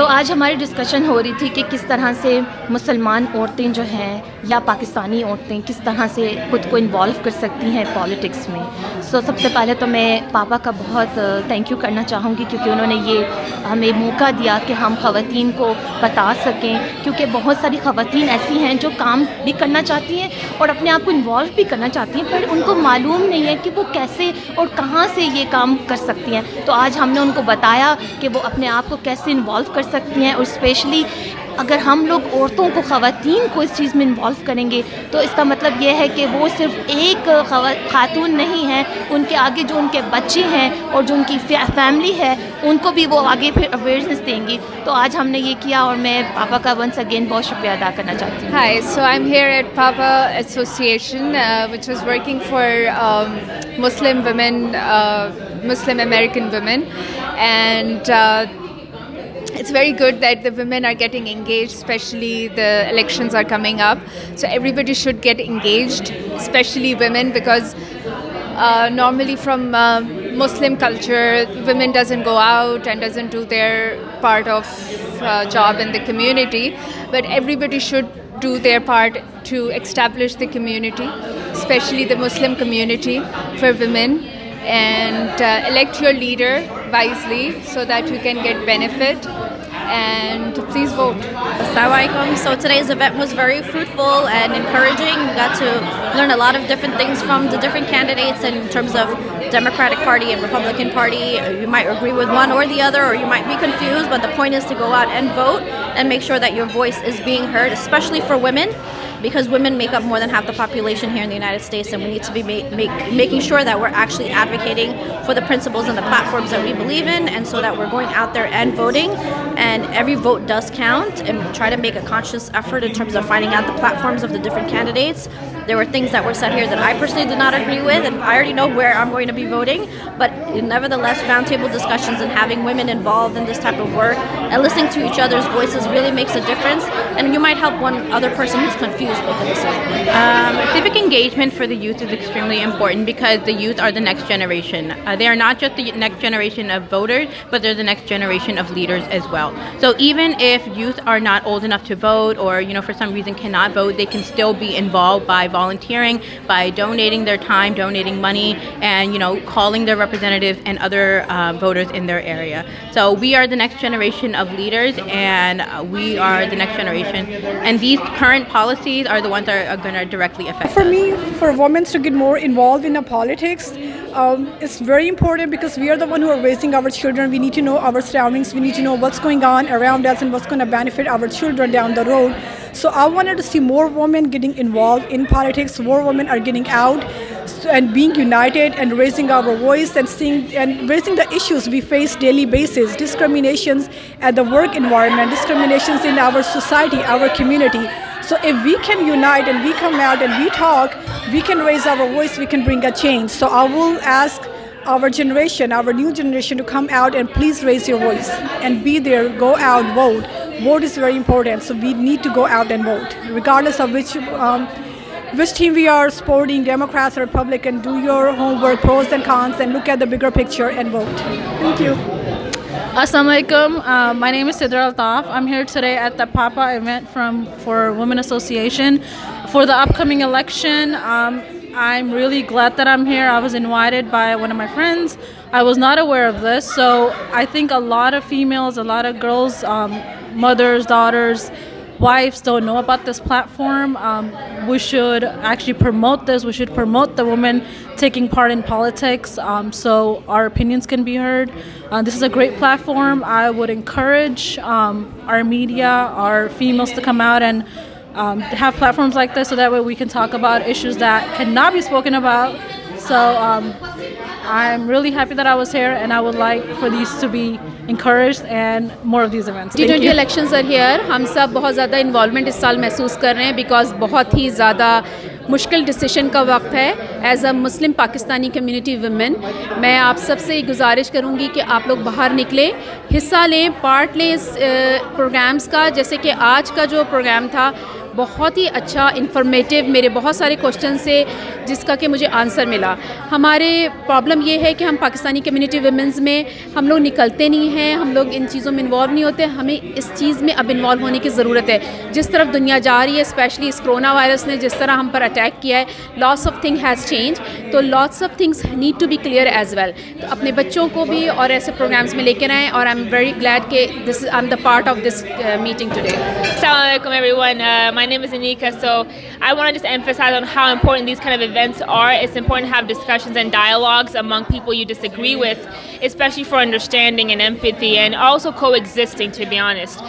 تو آج ہماری ڈسکشن ہو رہی تھی کہ کس طرح سے مسلمان عورتیں جو ہیں یا پاکستانی عورتیں کس طرح سے خود کو انوالو کر سکتی ہیں پالیٹکس میں. سب سے پہلے تو میں پاپا کا بہت تھینک یو کرنا چاہوں گی کیونکہ انہوں نے یہ ہمیں موقع دیا کہ ہم خواتین کو بتا سکیں, کیونکہ بہت ساری خواتین ایسی ہیں جو کام بھی کرنا چاہتی ہیں اور اپنے آپ کو انوالو بھی کرنا چاہتی ہیں, پر ان کو معلوم نہیں ہے کہ وہ کیسے اور کہاں سے یہ کام کر سکتی ہیں. تو آج ہم نے ان کو بتایا کہ وہ اپنے آپ کو کیسے انوالو کر سکتی ہیں, اور اسپیشلی اگر ہم لوگ عورتوں کو, خواتین کو اس چیز میں انوالو کریں گے تو اس کا مطلب یہ ہے کہ وہ صرف ایک خاتون نہیں ہیں, ان کے آگے جو ان کے بچے ہیں اور جو ان کی فیملی ہے ان کو بھی وہ آگے پھر اویئرنیس دیں گی. تو آج ہم نے یہ کیا اور میں پاپا کا ونس اگین بہت شکریہ ادا کرنا چاہتی ہوں. Hi, so I'm here at Papa Association, which is working for Muslim women, Muslim American women, and it's very good that the women are getting engaged, especially the elections are coming up. So everybody should get engaged, especially women, because normally from Muslim culture, women doesn't go out and doesn't do their part of job in the community. But everybody should do their part to establish the community, especially the Muslim community for women, and elect your leader wisely so that you can get benefit, and please vote. Assalamualaikum. So today's event was very fruitful and encouraging. We got to learn a lot of different things from the different candidates in terms of Democratic Party and Republican Party. You might agree with one or the other, or you might be confused, but the point is to go out and vote and make sure that your voice is being heard, especially for women, because women make up more than half the population here in the United States, and we need to be making sure that we're actually advocating for the principles and the platforms that we believe in, and so that we're going out there and voting, and every vote does count, and try to make a conscious effort in terms of finding out the platforms of the different candidates. There were things that were said here that I personally did not agree with, and I already know where I'm going to be voting, but nevertheless, roundtable discussions and having women involved in this type of work and listening to each other's voices really makes a difference, and you might help one other person who's confused make a decision. Civic engagement for the youth is extremely important because the youth are the next generation. They are not just the next generation of voters, but they're the next generation of leaders as well. So even if youth are not old enough to vote, or for some reason cannot vote, they can still be involved by volunteering, by donating their time, donating money, and calling their representatives and other voters in their area. So we are the next generation of leaders, and we are the next generation. And these current policies are the ones that are going to directly affect For us. me, for women to get more involved in the politics, it's very important because we are the one who are raising our children. We need to know our surroundings. We need to know what's going on around us and what's going to benefit our children down the road. So I wanted to see more women getting involved in politics. More women are getting out and being united and raising our voice and raising the issues we face daily basis. Discriminations at the work environment, discriminations in our society, our community. So if we can unite and we come out and we talk, we can raise our voice, we can bring a change. So I will ask our generation, our new generation, to come out and please raise your voice and be there, go out, vote. Vote is very important, so we need to go out and vote. Regardless of which team we are supporting, Democrats or Republican, do your homework, pros and cons, and look at the bigger picture and vote. Thank you. Assalamu alaikum. My name is Sidra Altaf. I'm here today at the Papa event for Women Association for the upcoming election. I'm really glad that I'm here. I was invited by one of my friends. I was not aware of this, so I think a lot of females, a lot of girls, mothers, daughters, wives don't know about this platform. We should actually promote this. We should promote the women taking part in politics, so our opinions can be heard. This is a great platform. I would encourage our media, our females to come out and have platforms like this, so that way we can talk about issues that cannot be spoken about. So I'm really happy that I was here, and I would like for these to be encouraged and more of these events. G20 elections are here. ہم سب بہت زیادہ involvement اس سال محسوس کر رہے ہیں because بہت ہی زیادہ مشکل ڈیسیشن کا وقت ہے. As a Muslim Pakistani community women میں آپ سب سے گزارش کروں گی کہ آپ لوگ باہر نکلیں, حصہ لیں, پارٹ لیں اس پروگرامز کا. جیسے کہ آج کا جو پروگرام تھا بہت ہی اچھا انفارمیٹیو میرے بہت سارے کوشچن سے جس کا کہ مجھے آنسر ملا. ہمارے پرابلم یہ ہے کہ ہم پاکستانی کمیونٹی ویمنز میں ہم لوگ نکلتے نہیں ہیں, ہم لوگ ان چیزوں میں انوالو نہیں ہوتے. ہمیں اس چیز میں اب انوالو ہونے کی ضرورت ہے. جس طرف دنیا جا رہی ہے, اسپیشلی اس کرونا وائرس نے جس طرح ہم پر اٹیک کیا ہے, lots of thing has change, تو lots of things need to be clear as well. تو اپنے بچوں کو بھی اور ایسے پروگرامس میں لے کے آئیں, اور آئی ایم ویری گلیڈ کہ this I am the part of this meeting today. Assalamu alaikum everyone. My name is Anika. So I want to just emphasize on how important these kind of events are. It's important to have discussions and dialogues among people you disagree with, especially for understanding and empathy and also coexisting, to be honest.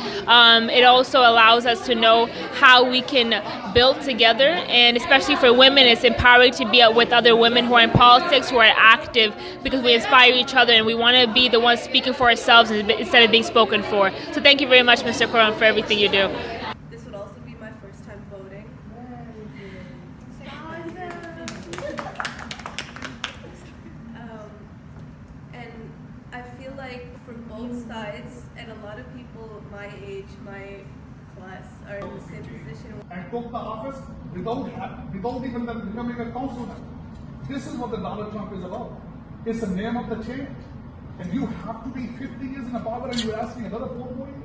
It also allows us to know how we can build together, and especially for women, it's empowering to be with other women who are in politics, who are active, because we inspire each other and we want to be the ones speaking for ourselves instead of being spoken for. So thank you very much, Mr. Quran, for everything you do. This will also be my first time voting. And I feel like from both sides, and a lot of people my age, my class, are in the same position. And took the office without even them becoming a councilman. This is what the Donald Trump is about. It's the name of the change. And you have to be 50 years in the power and you're asking another 4 more years.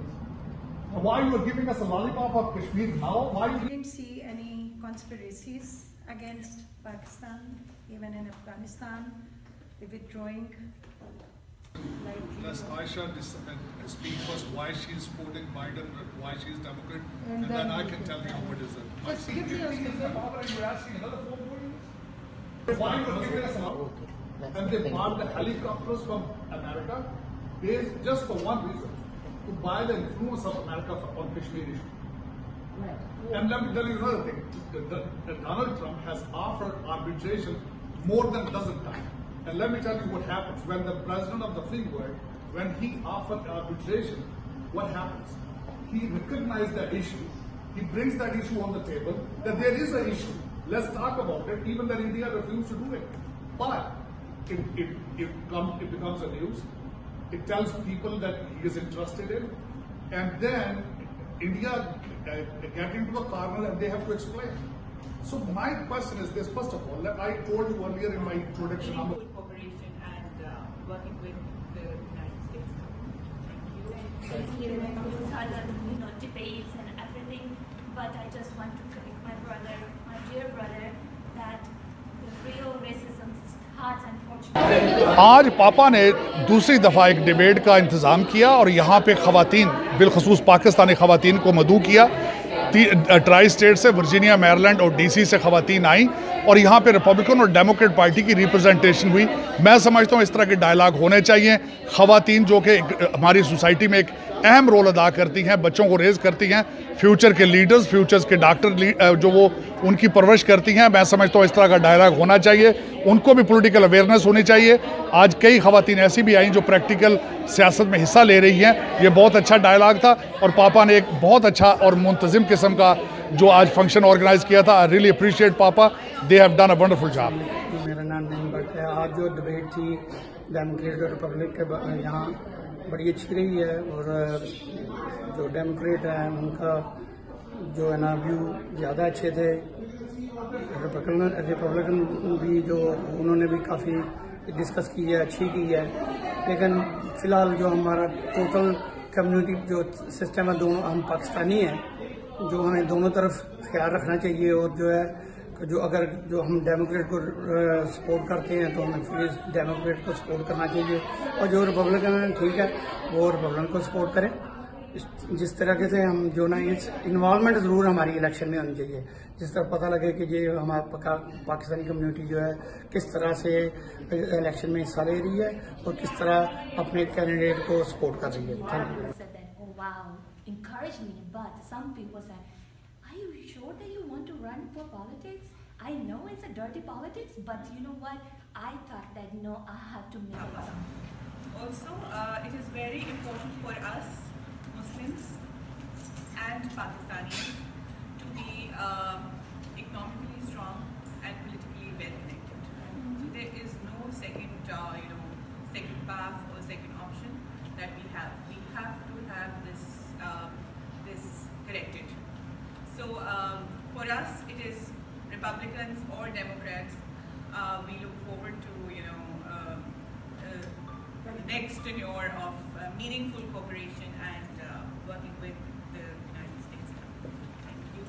Why you are giving us a lollipop of Kashmir now? Why you didn't see any conspiracies against Pakistan, even in Afghanistan, the withdrawing. Plus Aisha speak first why she is supporting Biden, why she is Democrat, and then I can tell you what is it. Just give me a power and you're asking another 4 more years. Why you are giving us a lollipop? And they bought the helicopters from America just for one reason, to buy the influence of America on Kashmir issue. Right. And let me tell you another thing. Donald Trump has offered arbitration more than a dozen times. And let me tell you what happens. When the president of the free world, when he offered arbitration, what happens? He recognized that issue. He brings that issue on the table, that there is an issue. Let's talk about it, even that India refused to do it. But it becomes a news. It tells people that he is interested in, and then India get into a corner and they have to explain. So my question is this: first of all, I told you earlier in my introduction, I'm a cooperation and working with the United States. Thank you. Those are the debates and everything, but I just want to correct my brother, my dear brother, that the real racism starts unfortunately. آج پاپا نے دوسری دفعہ ایک debate کا انتظام کیا اور یہاں پہ خواتین بالخصوص پاکستانی خواتین کو مدعو کیا. ٹرائی اسٹیٹ سے ورجینیا, میریلینڈ اور ڈی سی سے خواتین آئیں اور یہاں پہ ریپبلکن اور ڈیموکریٹ پارٹی کی ریپرزنٹیشن ہوئی. میں سمجھتا ہوں اس طرح کے ڈائلاگ ہونے چاہیے. خواتین جو کہ ہماری سوسائٹی میں ایک اہم رول ادا کرتی ہیں, بچوں کو ریز کرتی ہیں, فیوچر کے لیڈرز, فیوچر کے ڈاکٹر جو وہ ان کی پرورش کرتی ہیں, میں سمجھتا ہوں اس طرح کا ڈائلاگ ہونا چاہیے. ان کو بھی پولیٹیکل اویئرنیس ہونی چاہیے. آج کئی خواتین ایسی بھی آئیں جو پریکٹیکل سیاست میں حصہ لے رہی ہیں. یہ بہت اچھا ڈائلاگ تھا اور پاپا نے ایک بہت اچھا اور منتظم قسم کا جو آج فنکشن آرگنائز کیا تھا. I really appreciate papa, they have done a wonderful job. میرا نام نہیں بٹ ہے. آج جو ڈبیٹ تھی ڈیموکریٹ اور ریپبلک کے یہاں بڑی اچھی رہی ہے, اور جو ڈیموکریٹ ہیں ان کا جو ہے نا ویو زیادہ اچھے تھے. ریپبلکن بھی جو انہوں نے بھی کافی ڈسکس کی ہے, اچھی کی ہے. لیکن فی الحال جو ہمارا ٹوٹل کمیونٹی جو سسٹم ہے, دونوں ہم پاکستانی ہیں, جو ہمیں دونوں طرف خیال رکھنا چاہیے. اور جو ہے جو اگر جو ہم ڈیموکریٹ کو سپورٹ کرتے ہیں تو ہمیں پھر ڈیموکریٹ کو سپورٹ کرنا چاہیے, اور جو ریپبلکن ہیں ٹھیک ہے وہ ریپبلکن کو سپورٹ کریں. جس طرح سے ہم جو نا انوالومنٹ ضرور ہماری الیکشن میں ہونی چاہیے, جس طرح پتہ لگے کہ یہ ہمارا پاکستانی کمیونٹی جو ہے کس طرح سے الیکشن میں حصہ لے رہی ہے اور کس طرح اپنے کینڈیڈیٹ کو سپورٹ کر رہی ہے. Thank you. Encourage me, but some people say, are you sure that you want to run for politics? I know it's a dirty politics, but you know what? I thought that no, I have to make it. Also, it is very important for us Muslims and Pakistanis to be economically strong and politically well connected. So there is no second, second path or second option that we have. We have to have this corrected. So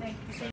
Thank you.